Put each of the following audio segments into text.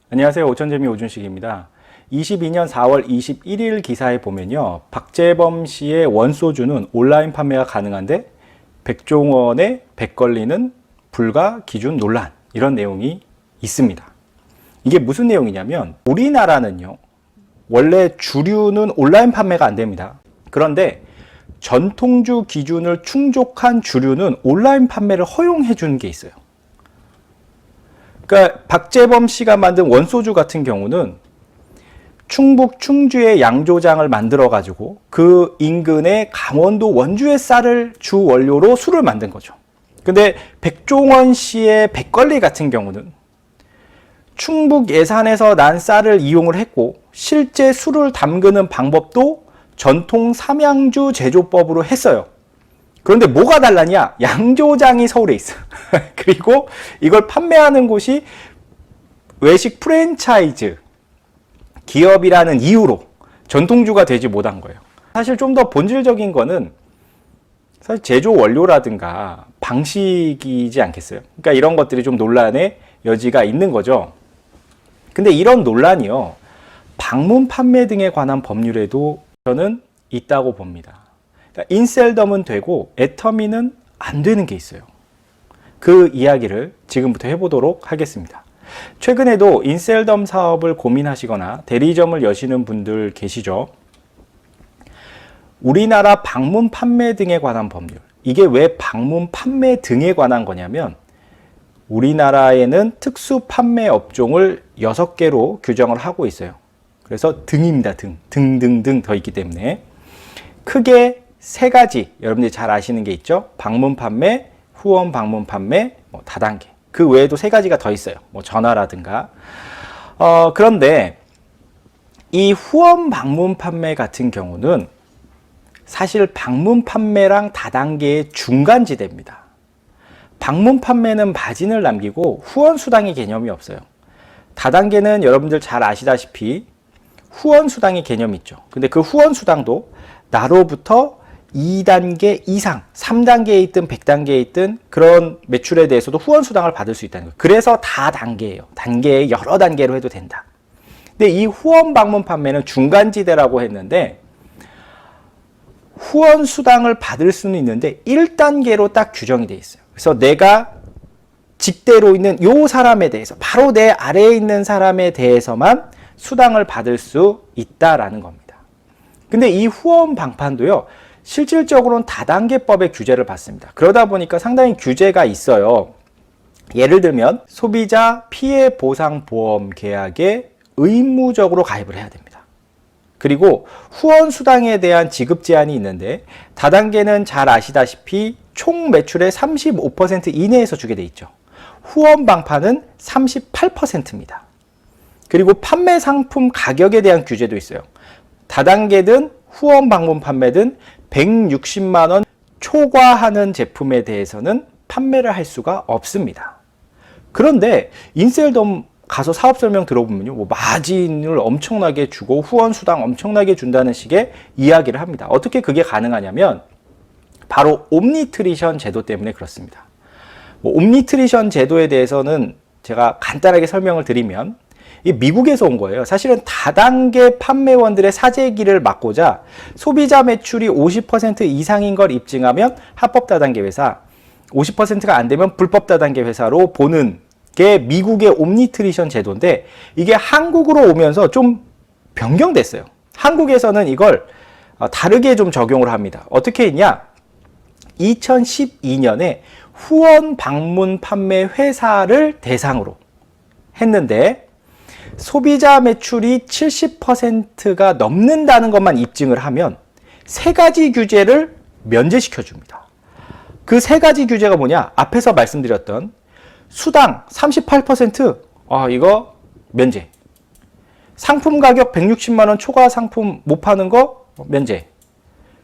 안녕하세요. 오천재미 오준식입니다. 22년 4월 21일 기사에 보면요. 박재범 씨의 원소주는 온라인 판매가 가능한데 백종원의 백걸리는 불가 기준 논란, 이런 내용이 있습니다. 이게 무슨 내용이냐면 우리나라는요, 원래 주류는 온라인 판매가 안 됩니다. 그런데 전통주 기준을 충족한 주류는 온라인 판매를 허용해 주는 게 있어요. 그러니까 박재범 씨가 만든 원소주 같은 경우는 충북 충주의 양조장을 만들어 가지고 그 인근의 강원도 원주의 쌀을 주 원료로 술을 만든 거죠. 근데 백종원 씨의 백걸리 같은 경우는 충북 예산에서 난 쌀을 이용을 했고 실제 술을 담그는 방법도 전통 삼양주 제조법으로 했어요. 그런데 뭐가 달랐냐? 양조장이 서울에 있어. 그리고 이걸 판매하는 곳이 외식 프랜차이즈 기업이라는 이유로 전통주가 되지 못한 거예요. 사실 좀 더 본질적인 거는 사실 제조 원료라든가 방식이지 않겠어요? 그러니까 이런 것들이 좀 논란의 여지가 있는 거죠. 근데 이런 논란이요, 방문 판매 등에 관한 법률에도 저는 있다고 봅니다. 그러니까 인셀덤은 되고 애터미는 안 되는 게 있어요. 그 이야기를 지금부터 해보도록 하겠습니다. 최근에도 인셀덤 사업을 고민하시거나 대리점을 여시는 분들 계시죠? 우리나라 방문 판매 등에 관한 법률, 이게 왜 방문 판매 등에 관한 거냐면 우리나라에는 특수 판매 업종을 6개로 규정을 하고 있어요. 그래서 등입니다. 등등등 더 있기 때문에 크게 3가지, 여러분들이 잘 아시는 게 있죠. 방문 판매, 후원 방문 판매, 다단계. 그 외에도 3가지가 더 있어요. 전화라든가. 그런데 이 후원 방문 판매 같은 경우는 사실 방문 판매랑 다단계의 중간지대입니다. 방문 판매는 마진을 남기고 후원 수당의 개념이 없어요. 다단계는 여러분들 잘 아시다시피 후원 수당의 개념이 있죠. 근데 그 후원 수당도 나로부터 2단계 이상, 3단계에 있든 100단계에 있든 그런 매출에 대해서도 후원 수당을 받을 수 있다는 거예요. 그래서 다단계예요. 단계에 여러 단계로 해도 된다. 근데 이 후원 방문 판매는 중간지대라고 했는데 후원 수당을 받을 수는 있는데 1단계로 딱 규정이 되어 있어요. 그래서 내가 직대로 있는 요 사람에 대해서, 바로 내 아래에 있는 사람에 대해서만 수당을 받을 수 있다라는 겁니다. 근데 이 후원 방판도요, 실질적으로는 다단계법의 규제를 받습니다. 그러다 보니까 상당히 규제가 있어요. 예를 들면 소비자 피해 보상 보험 계약에 의무적으로 가입을 해야 됩니다. 그리고 후원 수당에 대한 지급 제한이 있는데 다단계는 잘 아시다시피 총 매출의 35% 이내에서 주게 돼 있죠. 후원 방판은 38%입니다. 그리고 판매 상품 가격에 대한 규제도 있어요. 다단계든 후원 방문 판매든 160만 원 초과하는 제품에 대해서는 판매를 할 수가 없습니다. 그런데 인셀덤 가서 사업 설명 들어보면요, 마진을 엄청나게 주고 후원 수당 엄청나게 준다는 식의 이야기를 합니다. 어떻게 그게 가능하냐면 바로 옴니트리션 제도 때문에 그렇습니다. 옴니트리션 제도에 대해서는 제가 간단하게 설명을 드리면 이 미국에서 온 거예요. 사실은 다단계 판매원들의 사재기를 막고자 소비자 매출이 50% 이상인 걸 입증하면 합법 다단계 회사, 50%가 안 되면 불법 다단계 회사로 보는 게 미국의 옴니트리션 제도인데 이게 한국으로 오면서 좀 변경됐어요. 한국에서는 이걸 다르게 좀 적용을 합니다. 어떻게 했냐? 2012년에 후원 방문 판매 회사를 대상으로 했는데 소비자 매출이 70%가 넘는다는 것만 입증을 하면 3가지 규제를 면제시켜 줍니다. 그 3가지 규제가 뭐냐? 앞에서 말씀드렸던 수당 38%, 이거 면제. 상품 가격 160만 원 초과 상품 못 파는 거 면제.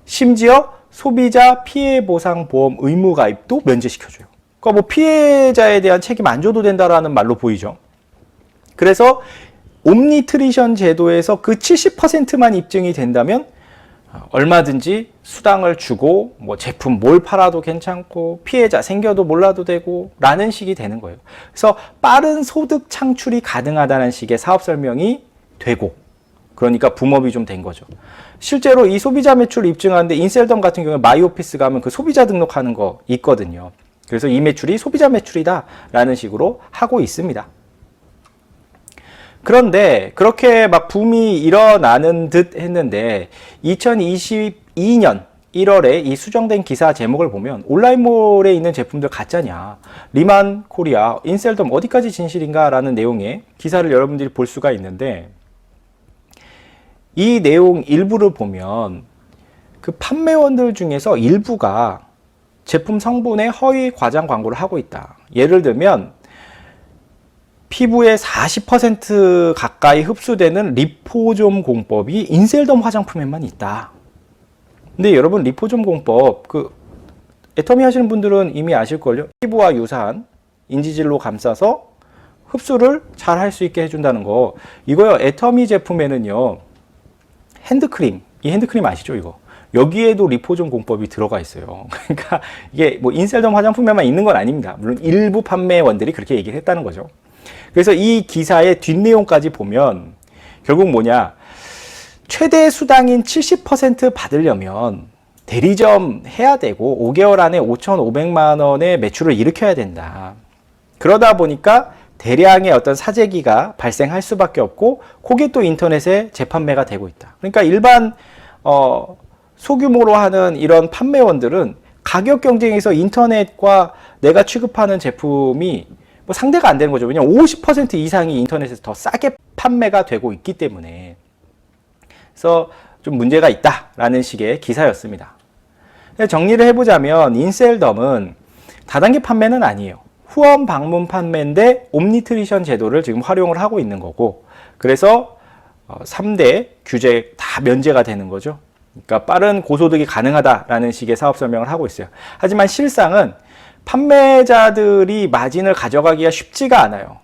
심지어 소비자 피해 보상 보험 의무 가입도 면제시켜줘요. 그러니까 피해자에 대한 책임 안 져도 된다라는 말로 보이죠. 그래서 옴니트리션 제도에서 그 70%만 입증이 된다면 얼마든지 수당을 주고 뭐 제품 뭘 팔아도 괜찮고 피해자 생겨도 몰라도 되고 라는 식이 되는 거예요. 그래서 빠른 소득 창출이 가능하다는 식의 사업 설명이 되고, 그러니까 붐업이 좀 된 거죠. 실제로 이 소비자 매출을 입증하는데 인셀덤 같은 경우에 마이오피스 가면 그 소비자 등록하는 거 있거든요. 그래서 이 매출이 소비자 매출이다 라는 식으로 하고 있습니다. 그런데 그렇게 막 붐이 일어나는 듯 했는데 2022년 1월에 이 수정된 기사 제목을 보면 온라인몰에 있는 제품들 가짜냐, 리만 코리아, 인셀덤 어디까지 진실인가 라는 내용의 기사를 여러분들이 볼 수가 있는데, 이 내용 일부를 보면 그 판매원들 중에서 일부가 제품 성분에 허위 과장 광고를 하고 있다. 예를 들면 피부에 40% 가까이 흡수되는 리포좀 공법이 인셀덤 화장품에만 있다. 근데 여러분, 리포좀 공법, 그 애터미 하시는 분들은 이미 아실걸요? 피부와 유사한 인지질로 감싸서 흡수를 잘 할 수 있게 해준다는 거. 이거요, 애터미 제품에는요, 핸드크림, 이 핸드크림 아시죠, 이거? 여기에도 리포좀 공법이 들어가 있어요. 그러니까 이게 뭐 인셀덤 화장품에만 있는 건 아닙니다. 물론 일부 판매원들이 그렇게 얘기를 했다는 거죠. 그래서 이 기사의 뒷내용까지 보면 결국 뭐냐, 최대 수당인 70% 받으려면 대리점 해야 되고 5개월 안에 5,500만 원의 매출을 일으켜야 된다. 그러다 보니까 대량의 어떤 사재기가 발생할 수밖에 없고, 그게 또 인터넷에 재판매가 되고 있다. 그러니까 일반 소규모로 하는 이런 판매원들은 가격 경쟁에서 인터넷과 내가 취급하는 제품이 뭐 상대가 안 되는 거죠. 왜냐하면 50% 이상이 인터넷에서 더 싸게 판매가 되고 있기 때문에. 그래서 좀 문제가 있다라는 식의 기사였습니다. 정리를 해보자면 인셀덤은 다단계 판매는 아니에요. 후원 방문 판매인데 옴니트리션 제도를 지금 활용을 하고 있는 거고, 그래서 3대 규제 다 면제가 되는 거죠. 그러니까 빠른 고소득이 가능하다라는 식의 사업 설명을 하고 있어요. 하지만 실상은 판매자들이 마진을 가져가기가 쉽지가 않아요.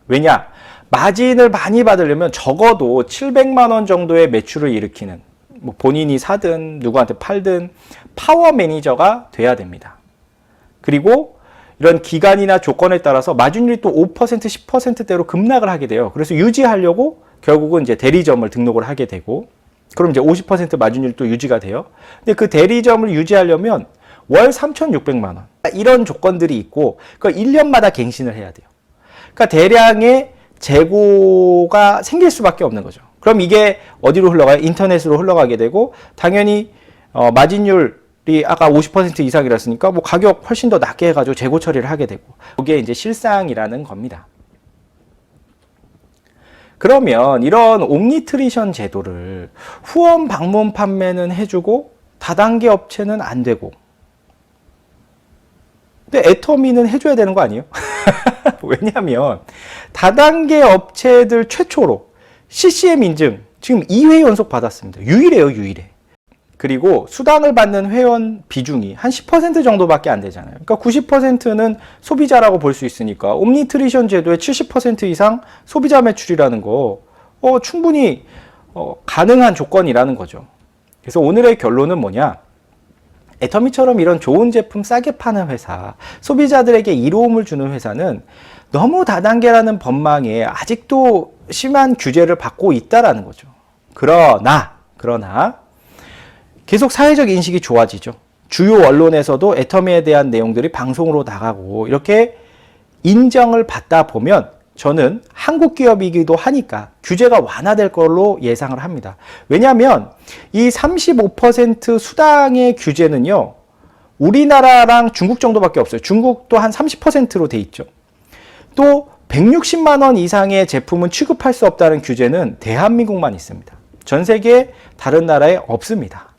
왜냐? 마진을 많이 받으려면 적어도 700만 원 정도의 매출을 일으키는, 뭐 본인이 사든 누구한테 팔든 파워 매니저가 돼야 됩니다. 그리고 이런 기간이나 조건에 따라서 마진율이 또 5%, 10%대로 급락을 하게 돼요. 그래서 유지하려고 결국은 이제 대리점을 등록을 하게 되고, 그럼 이제 50% 마진율도 유지가 돼요. 근데 그 대리점을 유지하려면 월 3,600만 원. 이런 조건들이 있고, 그걸 1년마다 갱신을 해야 돼요. 그러니까 대량의 재고가 생길 수밖에 없는 거죠. 그럼 이게 어디로 흘러가요? 인터넷으로 흘러가게 되고, 당연히 마진율이 아까 50% 이상이랐으니까 뭐 가격 훨씬 더 낮게 해가지고 재고 처리를 하게 되고, 그게 이제 실상이라는 겁니다. 그러면 이런 옴니트리션 제도를 후원 방문 판매는 해주고 다단계 업체는 안 되고, 근데 애터미는 해줘야 되는 거 아니에요? 왜냐하면 다단계 업체들 최초로 CCM 인증 지금 2회 연속 받았습니다. 유일해요, 유일해. 그리고 수당을 받는 회원 비중이 한 10% 정도밖에 안 되잖아요. 그러니까 90%는 소비자라고 볼 수 있으니까 옴니트리션 제도의 70% 이상 소비자 매출이라는 거 충분히 가능한 조건이라는 거죠. 그래서 오늘의 결론은 뭐냐? 애터미처럼 이런 좋은 제품 싸게 파는 회사, 소비자들에게 이로움을 주는 회사는 너무 다단계라는 법망에 아직도 심한 규제를 받고 있다라는 거죠. 그러나 계속 사회적 인식이 좋아지죠. 주요 언론에서도 애터미에 대한 내용들이 방송으로 나가고 이렇게 인정을 받다 보면 저는 한국 기업이기도 하니까 규제가 완화될 걸로 예상을 합니다. 왜냐하면 이 35% 수당의 규제는요, 우리나라랑 중국 정도밖에 없어요. 중국도 한 30%로 돼 있죠. 또 160만 원 이상의 제품은 취급할 수 없다는 규제는 대한민국만 있습니다. 전 세계 다른 나라에 없습니다.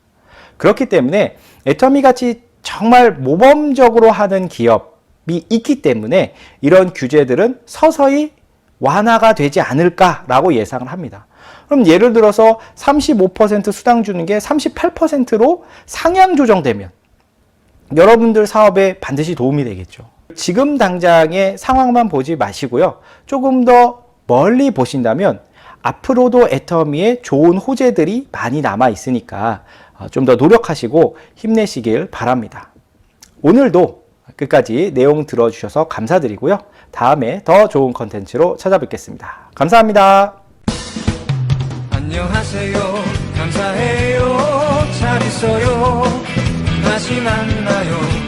그렇기 때문에 애터미 같이 정말 모범적으로 하는 기업이 있기 때문에 이런 규제들은 서서히 완화가 되지 않을까라고 예상을 합니다. 그럼 예를 들어서 35% 수당 주는 게 38%로 상향 조정되면 여러분들 사업에 반드시 도움이 되겠죠. 지금 당장의 상황만 보지 마시고요. 조금 더 멀리 보신다면 앞으로도 애터미에 좋은 호재들이 많이 남아 있으니까 좀 더 노력하시고 힘내시길 바랍니다. 오늘도 끝까지 내용 들어주셔서 감사드리고요. 다음에 더 좋은 컨텐츠로 찾아뵙겠습니다. 감사합니다. 안녕하세요. 감사해요. 잘 있어요. 다시 만나요.